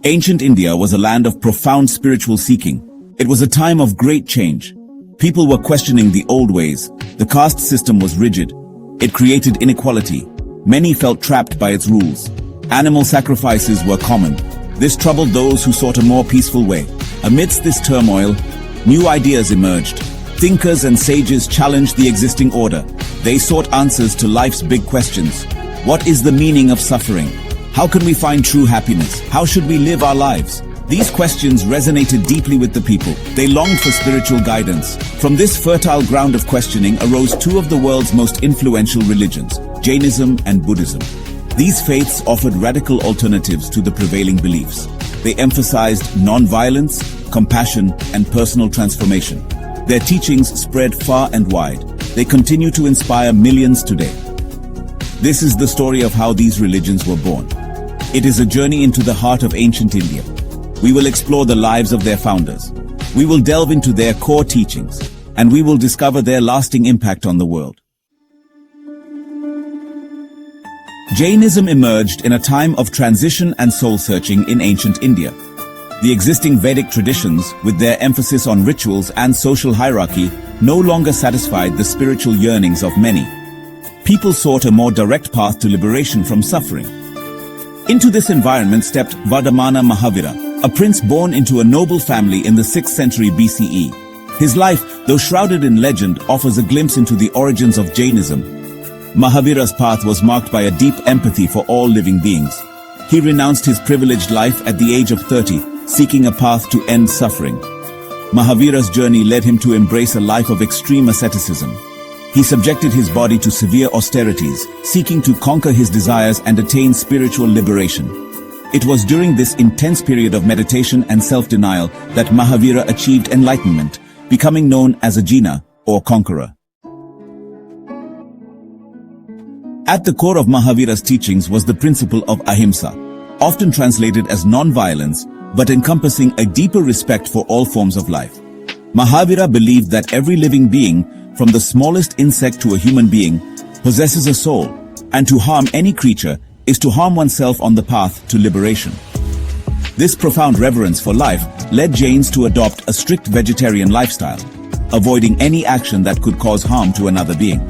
Ancient India was a land of profound spiritual seeking. It was a time of great change. People were questioning the old ways. The caste system was rigid. It created inequality. Many felt trapped by its rules. Animal sacrifices were common. This troubled those who sought a more peaceful way. Amidst this turmoil, new ideas emerged. Thinkers and sages challenged the existing order. They sought answers to life's big questions. What is the meaning of suffering? How can we find true happiness? How should we live our lives? These questions resonated deeply with the people. They longed for spiritual guidance. From this fertile ground of questioning arose two of the world's most influential religions, Jainism and Buddhism. These faiths offered radical alternatives to the prevailing beliefs. They emphasized non-violence, compassion, and personal transformation. Their teachings spread far and wide. They continue to inspire millions today. This is the story of how these religions were born. It is a journey into the heart of ancient India. We will explore the lives of their founders. We will delve into their core teachings, and we will discover their lasting impact on the world. Jainism emerged in a time of transition and soul-searching in ancient India. The existing Vedic traditions, with their emphasis on rituals and social hierarchy, no longer satisfied the spiritual yearnings of many. People sought a more direct path to liberation from suffering. Into this environment stepped Vardhamana Mahavira, a prince born into a noble family in the 6th century BCE. His life, though shrouded in legend, offers a glimpse into the origins of Jainism. Mahavira's path was marked by a deep empathy for all living beings. He renounced his privileged life at the age of 30, seeking a path to end suffering. Mahavira's journey led him to embrace a life of extreme asceticism. He subjected his body to severe austerities, seeking to conquer his desires and attain spiritual liberation. It was during this intense period of meditation and self-denial that Mahavira achieved enlightenment, becoming known as a Jina, or conqueror. At the core of Mahavira's teachings was the principle of ahimsa, often translated as non-violence, but encompassing a deeper respect for all forms of life. Mahavira believed that every living being, from the smallest insect to a human being, possesses a soul, and to harm any creature is to harm oneself on the path to liberation. This profound reverence for life led Jains to adopt a strict vegetarian lifestyle, avoiding any action that could cause harm to another being.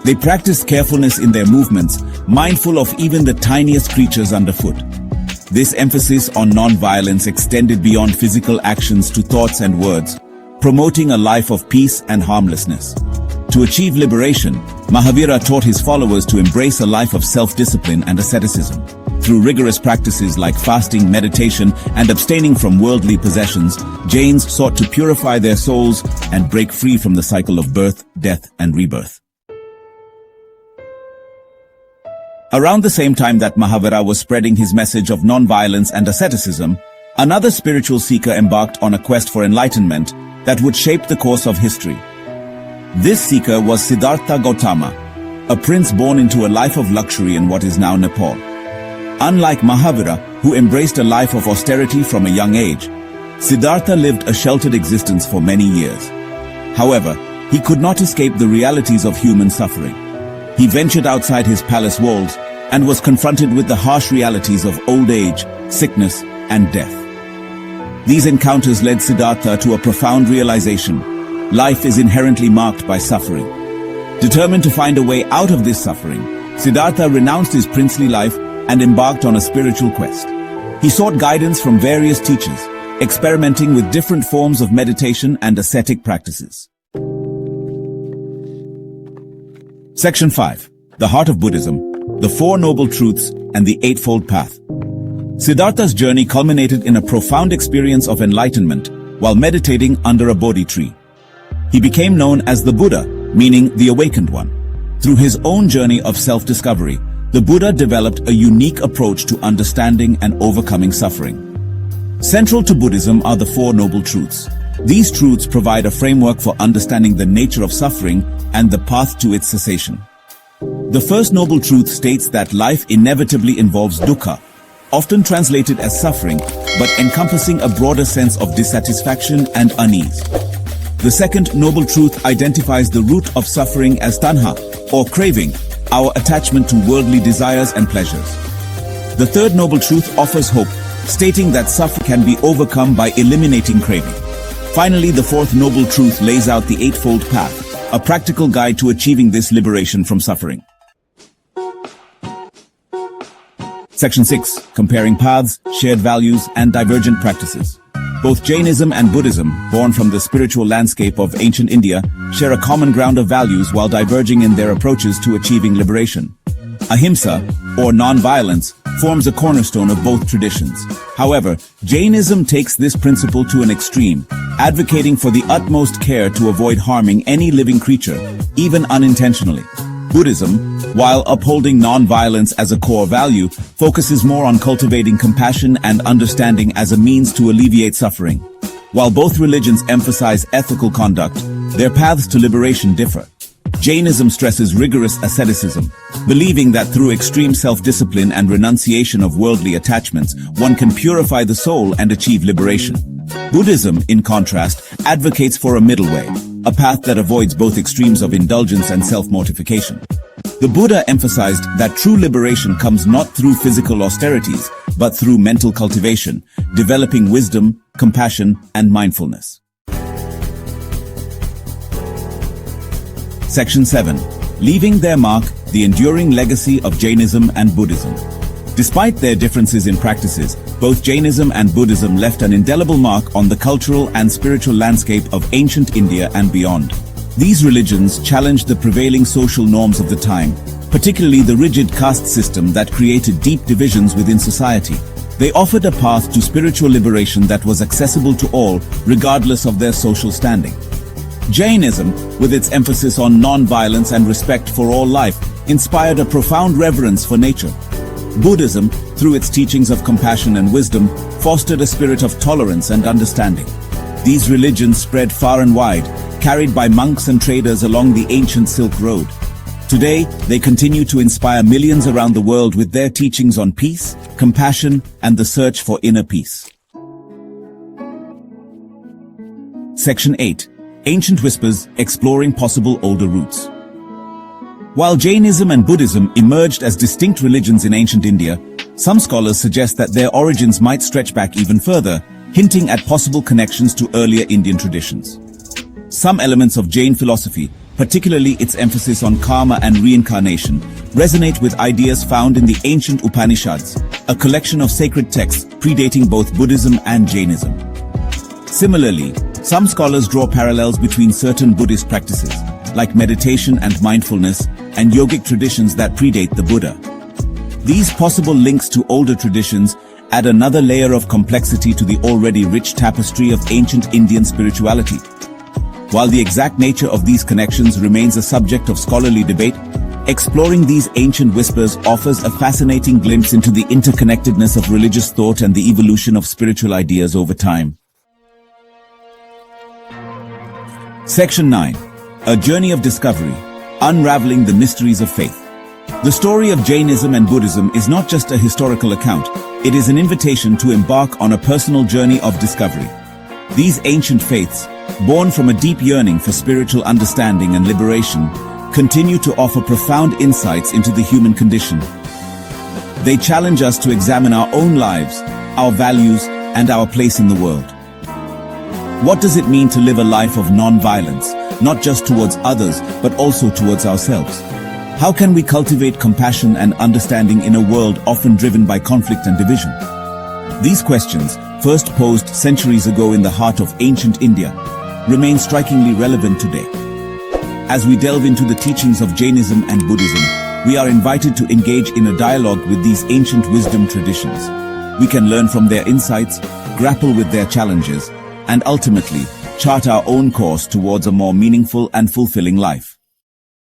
They practiced carefulness in their movements, mindful of even the tiniest creatures underfoot. This emphasis on non-violence extended beyond physical actions to thoughts and words, promoting a life of peace and harmlessness. To achieve liberation, Mahavira taught his followers to embrace a life of self-discipline and asceticism. Through rigorous practices like fasting, meditation, and abstaining from worldly possessions, Jains sought to purify their souls and break free from the cycle of birth, death, and rebirth. Around the same time that Mahavira was spreading his message of non-violence and asceticism, another spiritual seeker embarked on a quest for enlightenment that would shape the course of history. This seeker was Siddhartha Gautama, a prince born into a life of luxury in what is now Nepal. Unlike Mahavira, who embraced a life of austerity from a young age, Siddhartha lived a sheltered existence for many years. However, he could not escape the realities of human suffering. He ventured outside his palace walls and was confronted with the harsh realities of old age, sickness, and death. These encounters led Siddhartha to a profound realization: life is inherently marked by suffering. Determined to find a way out of this suffering, Siddhartha renounced his princely life and embarked on a spiritual quest. He sought guidance from various teachers, experimenting with different forms of meditation and ascetic practices. Section 5. The Heart of Buddhism, the Four Noble Truths, and the Eightfold Path. Siddhartha's journey culminated in a profound experience of enlightenment while meditating under a Bodhi tree. He became known as the Buddha, meaning the Awakened One. Through his own journey of self-discovery, the Buddha developed a unique approach to understanding and overcoming suffering. Central to Buddhism are the Four Noble Truths. These truths provide a framework for understanding the nature of suffering and the path to its cessation. The first noble truth states that life inevitably involves dukkha, often translated as suffering, but encompassing a broader sense of dissatisfaction and unease. The second noble truth identifies the root of suffering as tanha, or craving, our attachment to worldly desires and pleasures. The third noble truth offers hope, stating that suffering can be overcome by eliminating craving. Finally, the fourth noble truth lays out the Eightfold Path, a practical guide to achieving this liberation from suffering. Section 6. Comparing paths, shared values, and divergent practices. Both Jainism and Buddhism, born from the spiritual landscape of ancient India, share a common ground of values while diverging in their approaches to achieving liberation. Ahimsa, or non-violence, forms a cornerstone of both traditions. However, Jainism takes this principle to an extreme, advocating for the utmost care to avoid harming any living creature, even unintentionally. Buddhism, while upholding non-violence as a core value, focuses more on cultivating compassion and understanding as a means to alleviate suffering. While both religions emphasize ethical conduct, their paths to liberation differ. Jainism stresses rigorous asceticism, believing that through extreme self-discipline and renunciation of worldly attachments, one can purify the soul and achieve liberation. Buddhism, in contrast, advocates for a middle way, a path that avoids both extremes of indulgence and self-mortification. The Buddha emphasized that true liberation comes not through physical austerities, but through mental cultivation, developing wisdom, compassion, and mindfulness. Section 7. Leaving their mark, the enduring legacy of Jainism and Buddhism. Despite their differences in practices, both Jainism and Buddhism left an indelible mark on the cultural and spiritual landscape of ancient India and beyond. These religions challenged the prevailing social norms of the time, particularly the rigid caste system that created deep divisions within society. They offered a path to spiritual liberation that was accessible to all, regardless of their social standing. Jainism, with its emphasis on non-violence and respect for all life, inspired a profound reverence for nature. Buddhism, through its teachings of compassion and wisdom, fostered a spirit of tolerance and understanding. These religions spread far and wide, carried by monks and traders along the ancient Silk Road. Today, they continue to inspire millions around the world with their teachings on peace, compassion, and the search for inner peace. Section 8. Ancient Whispers, Exploring Possible Older Roots. While Jainism and Buddhism emerged as distinct religions in ancient India, some scholars suggest that their origins might stretch back even further, hinting at possible connections to earlier Indian traditions. Some elements of Jain philosophy, particularly its emphasis on karma and reincarnation, resonate with ideas found in the ancient Upanishads, a collection of sacred texts predating both Buddhism and Jainism. Similarly, some scholars draw parallels between certain Buddhist practices, like meditation and mindfulness, and yogic traditions that predate the Buddha. These possible links to older traditions add another layer of complexity to the already rich tapestry of ancient Indian spirituality. While the exact nature of these connections remains a subject of scholarly debate, exploring these ancient whispers offers a fascinating glimpse into the interconnectedness of religious thought and the evolution of spiritual ideas over time. Section 9. A Journey of Discovery, Unraveling the Mysteries of Faith. The story of Jainism and Buddhism is not just a historical account, it is an invitation to embark on a personal journey of discovery. These ancient faiths, born from a deep yearning for spiritual understanding and liberation, continue to offer profound insights into the human condition. They challenge us to examine our own lives, our values, and our place in the world. What does it mean to live a life of non-violence, not just towards others, but also towards ourselves? How can we cultivate compassion and understanding in a world often driven by conflict and division? These questions, first posed centuries ago in the heart of ancient India, remain strikingly relevant today. As we delve into the teachings of Jainism and Buddhism, we are invited to engage in a dialogue with these ancient wisdom traditions. We can learn from their insights, grapple with their challenges, and ultimately chart our own course towards a more meaningful and fulfilling life.